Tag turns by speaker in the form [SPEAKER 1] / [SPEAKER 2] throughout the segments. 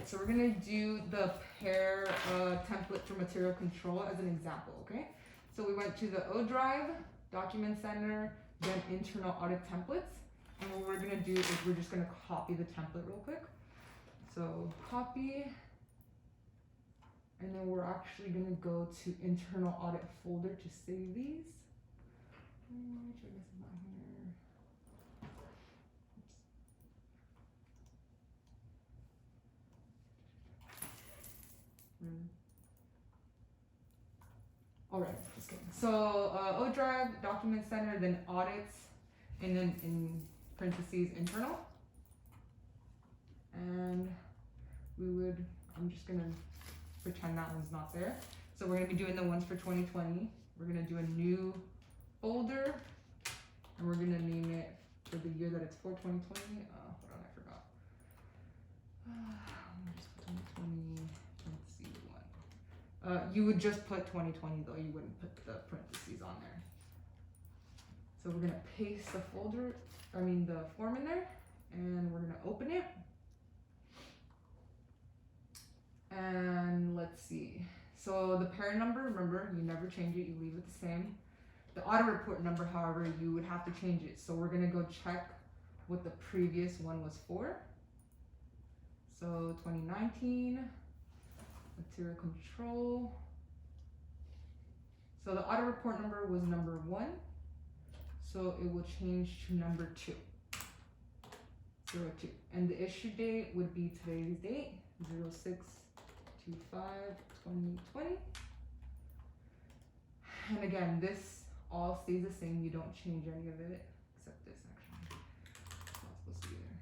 [SPEAKER 1] right, so we're gonna do the pair template for material control as an example, okay? So we went to the O drive, document center, then internal audit templates. And what we're gonna do is we're just gonna copy the template real quick. So copy, and then we're actually gonna go to internal audit folder to save these. Which I guess is not here. All right, just kidding. So O drive, document center, then audits, and then in parentheses internal. And I'm just gonna pretend that one's not there. So we're gonna be doing the ones for 2020. We're gonna do a new folder, and we're gonna name it for the year that it's for 2020. Hold on, I forgot. Just put 2020. You would just put 2020 though, you wouldn't put the parentheses on there. So we're gonna paste the the form in there, and we're gonna open it. And let's see. So the parent number, remember, you never change it, you leave it the same. The audit report number, however, you would have to change it. So we're gonna go check what the previous one was for. So 2019. Material control. So the audit report number was number 1. So it will change to number 2. 02. And the issue date would be today's date, 06/25/2020. And again, this all stays the same. You don't change any of it, except this actually. It's not supposed to be there.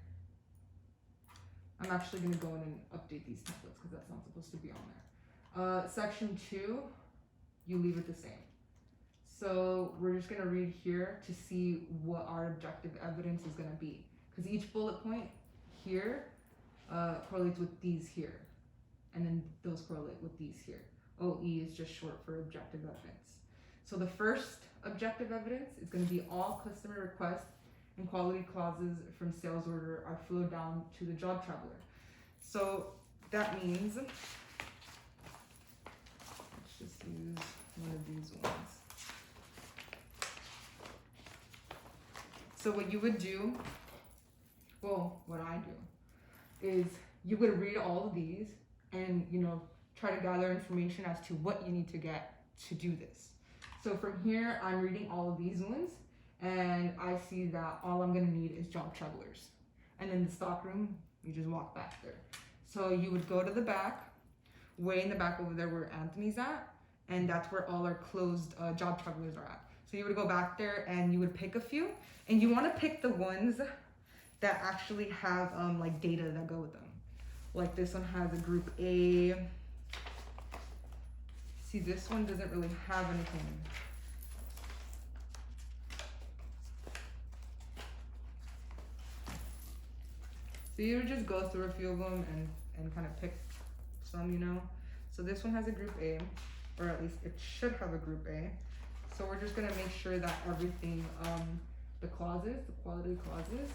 [SPEAKER 1] I'm actually going to go in and update these templates because that's not supposed to be on there. Section 2, you leave it the same. So we're just going to read here to see what our objective evidence is going to be. Because each bullet point here correlates with these here. And then those correlate with these here. OE is just short for objective evidence. So the first objective evidence is going to be all customer requests and quality clauses from sales order are flowed down to the job traveler. So that means, let's just use one of these ones. So what you would do, well, what I do, is you would read all of these and, try to gather information as to what you need to get to do this. So from here, I'm reading all of these ones, and I see that all I'm gonna need is job travelers. And in the stock room, you just walk back there. So you would go to the back, way in the back over there where Anthony's at, and that's where all our closed job travelers are at. So you would go back there and you would pick a few, and you wanna pick the ones that actually have like data that go with them. Like this one has a group A. See, this one doesn't really have anything. So you would just go through a few of them and kind of pick some, So this one has a group A, or at least it should have a group A. So we're just gonna make sure that everything, the clauses, the quality clauses,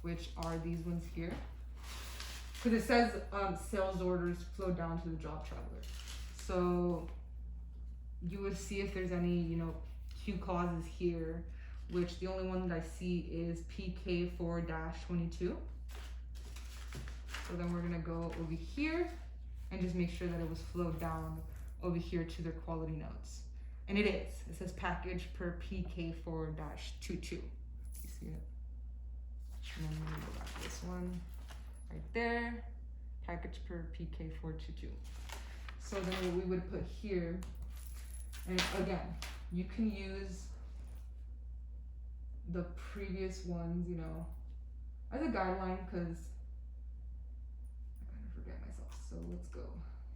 [SPEAKER 1] which are these ones here. Because it says sales orders flow down to the job traveler. So you would see if there's any, Q clauses here, which the only one that I see is PK4-22. So then we're gonna go over here and just make sure that it was flowed down over here to their quality notes. And it is. It says package per PK4-22. You see it? And then we're gonna go back to this one right there. Package per PK422. So then what we would put here, and again, you can use the previous ones, as a guideline, because I kind of forget myself. So let's go.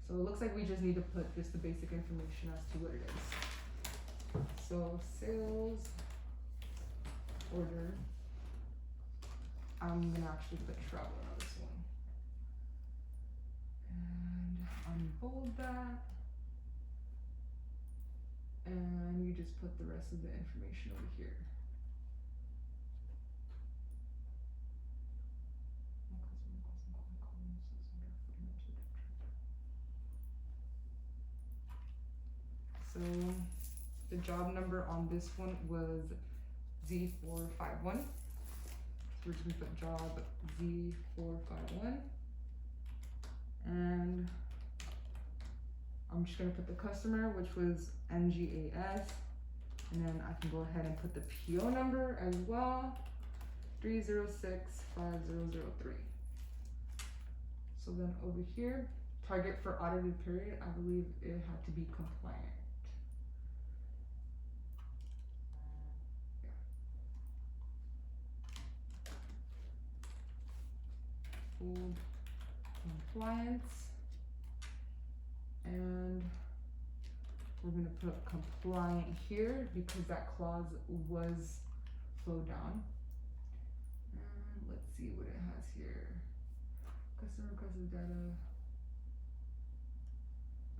[SPEAKER 1] So it looks like we just need to put just the basic information as to what it is. So sales order. I'm gonna actually put traveler on this one. And unbold that. And you just put the rest of the information over here. job number on this one was Z451. So we're just gonna put job Z451. And I'm just gonna put the customer, which was NGAS. And then I can go ahead and put the PO number as well, 3065003. So then over here, target for audited period, I believe it had to be compliant. Full compliance. And we're gonna put compliant here because that clause was flowed down. And let's see what it has here. Customer requested data.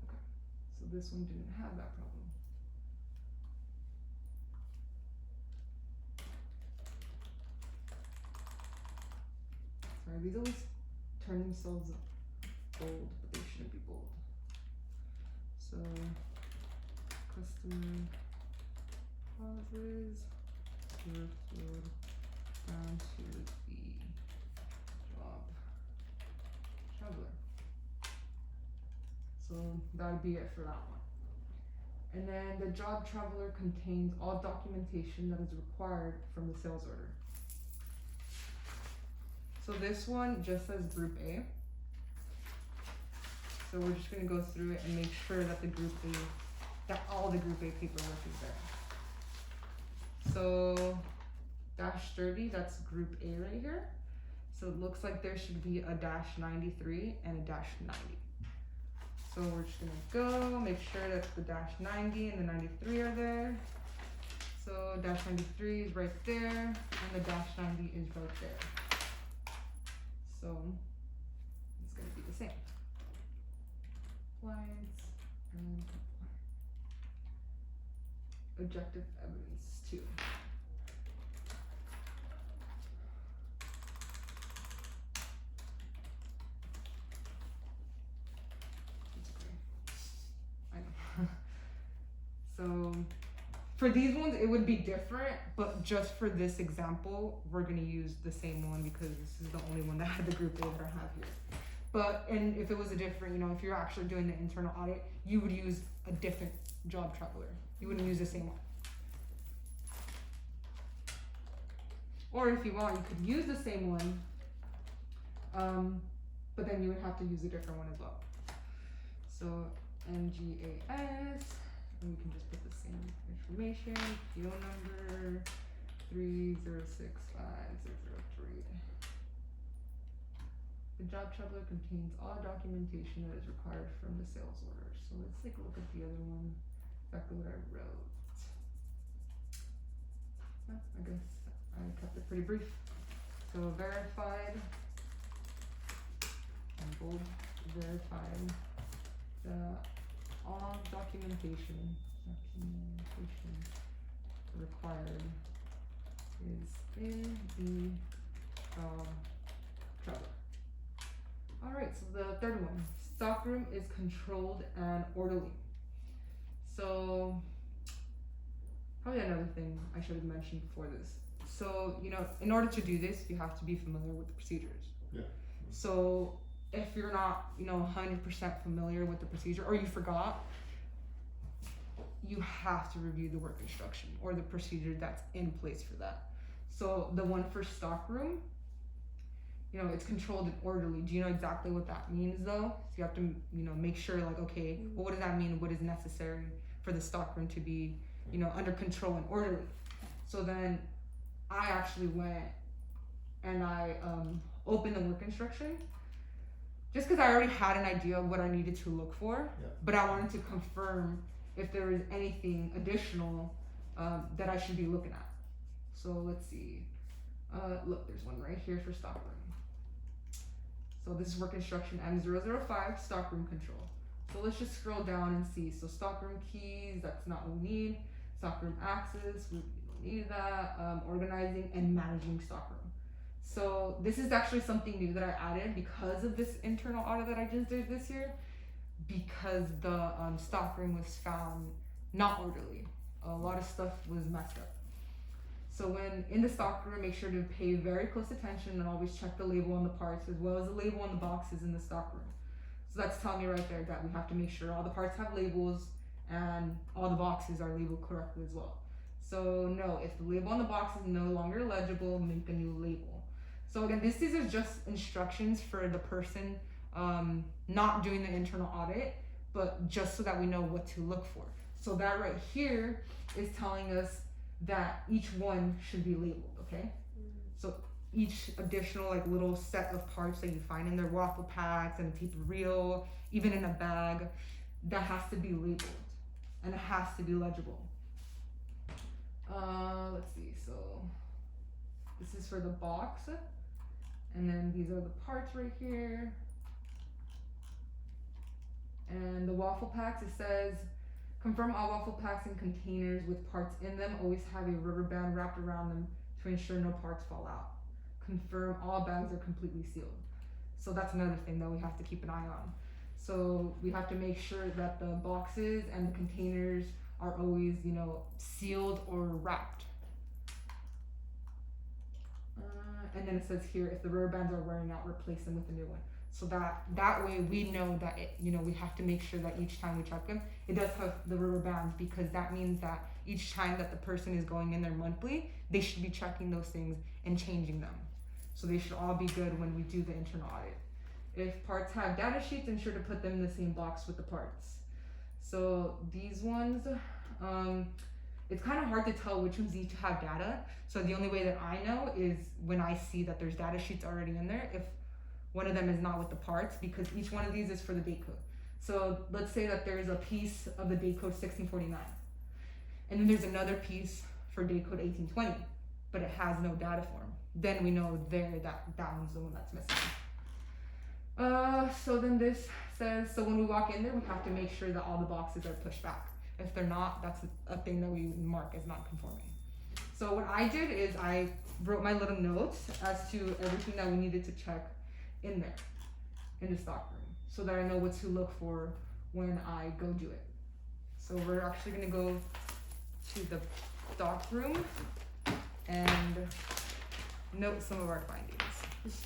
[SPEAKER 1] Okay, so this one didn't have that problem. Sorry, these always turn themselves bold, but they shouldn't be bold. So, customer clauses were flowed down to the job traveler. So that would be it for that one. And then the job traveler contains all documentation that is required from the sales order. So this one just says Group A. So we're just gonna go through it and make sure that that all the Group A paperwork is there. So -30, that's Group A right here. So it looks like there should be a -93 and a -90. So we're just gonna go make sure that the -90 and the 93 are there. So -93 is right there and the -90 is right there. So it's gonna be the same. Compliance and compliance. Objective evidence too. It's okay. I know. So for these ones it would be different, but just for this example, we're gonna use the same one because this is the only one that had the Group A that I have here. But, and if it was a different, if you're actually doing the internal audit, you would use a different job traveler. You wouldn't use the same one. Or if you want, you could use the same one, but then you would have to use a different one as well. So NGAS, and we can just put the same information, PO number 3065003. The job traveler contains all documentation that is required from the sales order. So let's take a look at the other one, exactly what I wrote. I guess I kept it pretty brief. So verified, and bold, verified, all documentation required is in the job traveler. All right, so the third one, stockroom is controlled and orderly. So probably another thing I should have mentioned before this. So, in order to do this, you have to be familiar with the procedures.
[SPEAKER 2] Yeah.
[SPEAKER 1] So if you're not, 100% familiar with the procedure or you forgot, you have to review the work instruction or the procedure that's in place for that. So the one for stockroom, it's controlled and orderly. Do you know exactly what that means though? So you have to, make sure okay, well, what does that mean? What is necessary for the stockroom to be, under control and orderly? So then I actually went and I opened the work instruction just because I already had an idea of what I needed to look for, but I wanted to confirm if there was anything additional that I should be looking at. So let's see. Look, there's one right here for stockroom. So this is work instruction M005, stockroom control. So let's just scroll down and see. So stockroom keys, that's not what we need. Stockroom access, we don't need that. Organizing and managing stockroom. So this is actually something new that I added because of this internal audit that I just did this year, because the stockroom was found not orderly. a lot of stuff was messed up. So when in the stock room, make sure to pay very close attention and always check the label on the parts as well as the label on the boxes in the stock room. So that's telling me right there that we have to make sure all the parts have labels and all the boxes are labeled correctly as well. So no, if the label on the box is no longer legible, make a new label. So again, these are just instructions for the person not doing the internal audit, but just so that we know what to look for. So that right here is telling us that each one should be labeled, okay? So each additional like little set of parts that you find in their waffle packs and a paper reel, even in a bag, that has to be labeled and it has to be legible. Let's see, so this is for the box, and then these are the parts right here. And the waffle packs, it says, confirm all waffle packs and containers with parts in them always have a rubber band wrapped around them to ensure no parts fall out. Confirm all bags are completely sealed. So that's another thing that we have to keep an eye on. So we have to make sure that the boxes and the containers are always, sealed or wrapped. And then it says here, if the rubber bands are wearing out, replace them with a new one. So that way we know that we have to make sure that each time we check them, it does have the rubber bands, because that means that each time that the person is going in there monthly, they should be checking those things and changing them. So they should all be good when we do the internal audit. If parts have data sheets, ensure to put them in the same box with the parts. So these ones, it's kind of hard to tell which ones need to have data. So the only way that I know is when I see that there's data sheets already in there, if one of them is not with the parts, because each one of these is for the date code. So let's say that there's a piece of the date code 1649, and then there's another piece for date code 1820, but it has no data form. Then we know there that one's the one that's missing. So then this says, so when we walk in there, we have to make sure that all the boxes are pushed back. If they're not, that's a thing that we mark as non-conforming. So what I did is I wrote my little notes as to everything that we needed to check in there, in the stock room, so that I know what to look for when I go do it. So we're actually gonna go to the stock room and note some of our findings.